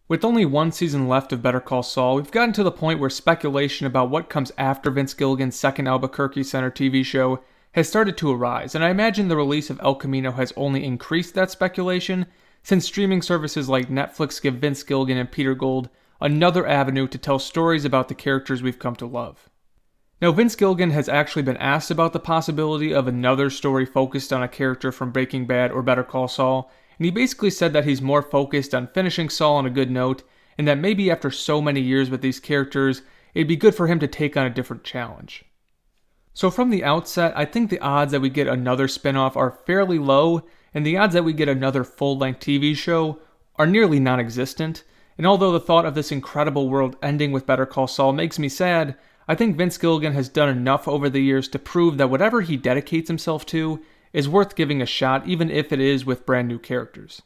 With only one season left of Better Call Saul, we've gotten to the point where speculation about what comes after Vince Gilligan's second Albuquerque Center TV show has started to arise, and I imagine the release of El Camino has only increased that speculation, since streaming services like Netflix give Vince Gilligan and Peter Gould another avenue to tell stories about the characters we've come to love. Now, Vince Gilligan has actually been asked about the possibility of another story focused on a character from Breaking Bad or Better Call Saul, and he basically said that he's more focused on finishing Saul on a good note, and that maybe after so many years with these characters, it'd be good for him to take on a different challenge. So from the outset, I think the odds that we get another spinoff are fairly low, and the odds that we get another full-length TV show are nearly non-existent, and although the thought of this incredible world ending with Better Call Saul makes me sad, I think Vince Gilligan has done enough over the years to prove that whatever he dedicates himself to is worth giving a shot, even if it is with brand new characters.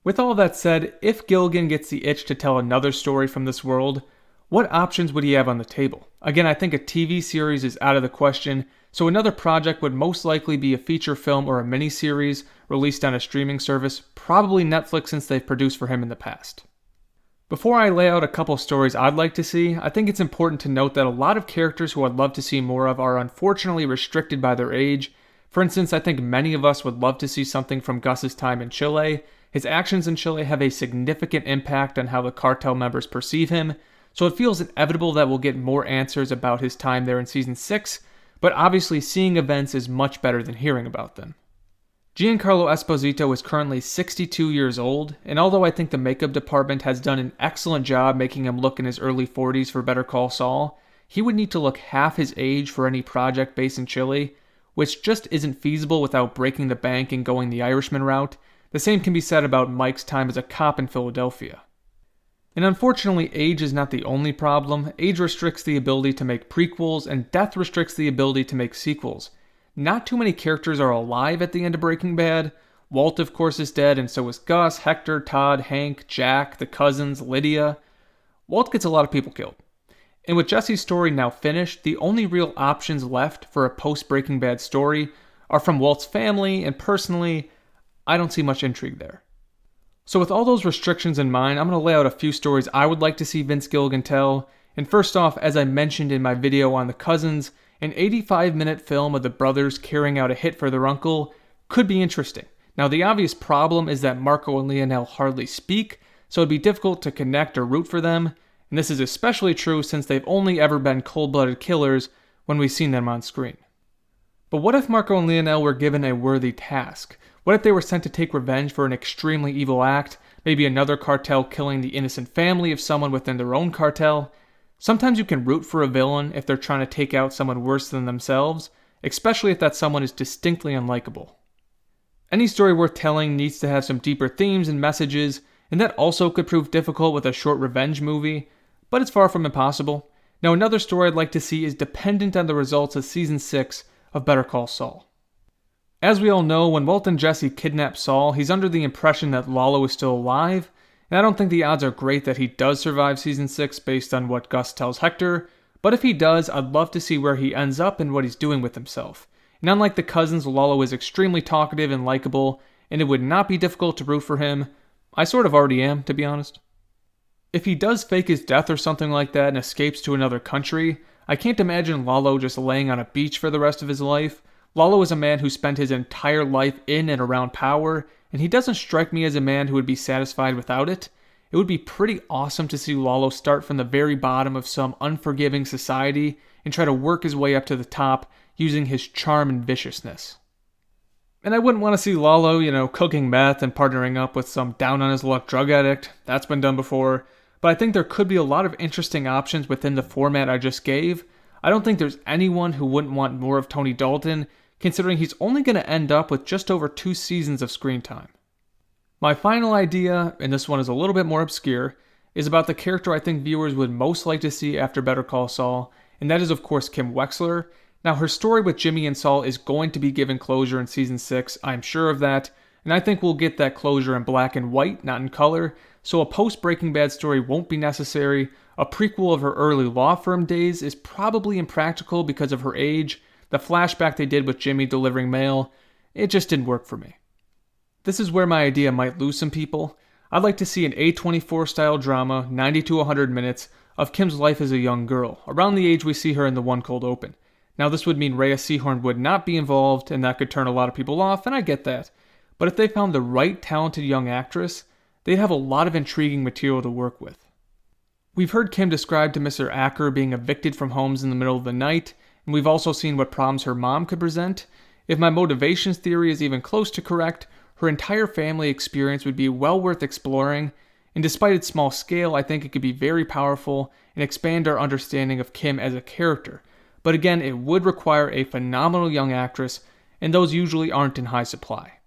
With all that said, if Gilligan gets the itch to tell another story from this world, what options would he have on the table? Again, I think a TV series is out of the question, so another project would most likely be a feature film or a miniseries released on a streaming service, probably Netflix since they've produced for him in the past. Before I lay out a couple stories I'd like to see, I think it's important to note that a lot of characters who I'd love to see more of are unfortunately restricted by their age. For instance, I think many of us would love to see something from Gus's time in Chile. His actions in Chile have a significant impact on how the cartel members perceive him, so it feels inevitable that we'll get more answers about his time there in Season 6, but obviously seeing events is much better than hearing about them. Giancarlo Esposito is currently 62 years old, and although I think the makeup department has done an excellent job making him look in his early 40s for Better Call Saul, he would need to look half his age for any project based in Chile, which just isn't feasible without breaking the bank and going the Irishman route. The same can be said about Mike's time as a cop in Philadelphia. And unfortunately, age is not the only problem. Age restricts the ability to make prequels, and death restricts the ability to make sequels. Not too many characters are alive at the end of Breaking Bad. Walt, of course, is dead, and so is Gus, Hector, Todd, Hank, Jack, the cousins, Lydia. Walt gets a lot of people killed. And with Jesse's story now finished, the only real options left for a post-Breaking Bad story are from Walt's family, and personally, I don't see much intrigue there. So with all those restrictions in mind, I'm going to lay out a few stories I would like to see Vince Gilligan tell. And first off, as I mentioned in my video on the cousins, an 85-minute film of the brothers carrying out a hit for their uncle could be interesting. Now, the obvious problem is that Marco and Lionel hardly speak, so it'd be difficult to connect or root for them, and this is especially true since they've only ever been cold-blooded killers when we've seen them on screen. But what if Marco and Lionel were given a worthy task? What if they were sent to take revenge for an extremely evil act, maybe another cartel killing the innocent family of someone within their own cartel? Sometimes you can root for a villain if they're trying to take out someone worse than themselves, especially if that someone is distinctly unlikable. Any story worth telling needs to have some deeper themes and messages, and that also could prove difficult with a short revenge movie, but it's far from impossible. Now, another story I'd like to see is dependent on the results of Season 6 of Better Call Saul. As we all know, when Walt and Jesse kidnap Saul, he's under the impression that Lalo is still alive, and I don't think the odds are great that he does survive Season 6 based on what Gus tells Hector, but if he does, I'd love to see where he ends up and what he's doing with himself. And unlike the cousins, Lalo is extremely talkative and likable, and it would not be difficult to root for him. I sort of already am, to be honest. If he does fake his death or something like that and escapes to another country, I can't imagine Lalo just laying on a beach for the rest of his life. Lalo is a man who spent his entire life in and around power, and he doesn't strike me as a man who would be satisfied without it. It would be pretty awesome to see Lalo start from the very bottom of some unforgiving society and try to work his way up to the top using his charm and viciousness. And I wouldn't want to see Lalo, cooking meth and partnering up with some down-on-his-luck drug addict. That's been done before. But I think there could be a lot of interesting options within the format I just gave. I don't think there's anyone who wouldn't want more of Tony Dalton, considering he's only going to end up with just over 2 seasons of screen time. My final idea, and this one is a little bit more obscure, is about the character I think viewers would most like to see after Better Call Saul, and that is of course Kim Wexler. Now, her story with Jimmy and Saul is going to be given closure in Season 6, I'm sure of that, and I think we'll get that closure in black and white, not in color, so a post-Breaking Bad story won't be necessary. A prequel of her early law firm days is probably impractical because of her age. The flashback they did with Jimmy delivering mail, it just didn't work for me. This is where my idea might lose some people. I'd like to see an A24 style drama, 90 to 100 minutes, of Kim's life as a young girl, around the age we see her in the One Cold Open. Now this would mean Rhea Seehorn would not be involved, and that could turn a lot of people off, and I get that. But if they found the right talented young actress, they'd have a lot of intriguing material to work with. We've heard Kim described to Mr. Acker being evicted from homes in the middle of the night, and we've also seen what problems her mom could present. If my motivations theory is even close to correct, her entire family experience would be well worth exploring, and despite its small scale, I think it could be very powerful and expand our understanding of Kim as a character. But again, it would require a phenomenal young actress, and those usually aren't in high supply.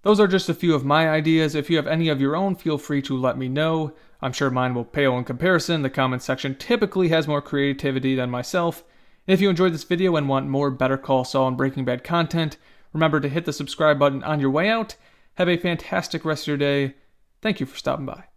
Those are just a few of my ideas. If you have any of your own, feel free to let me know. I'm sure mine will pale in comparison. The comments section typically has more creativity than myself. And if you enjoyed this video and want more Better Call Saul and Breaking Bad content, remember to hit the subscribe button on your way out. Have a fantastic rest of your day. Thank you for stopping by.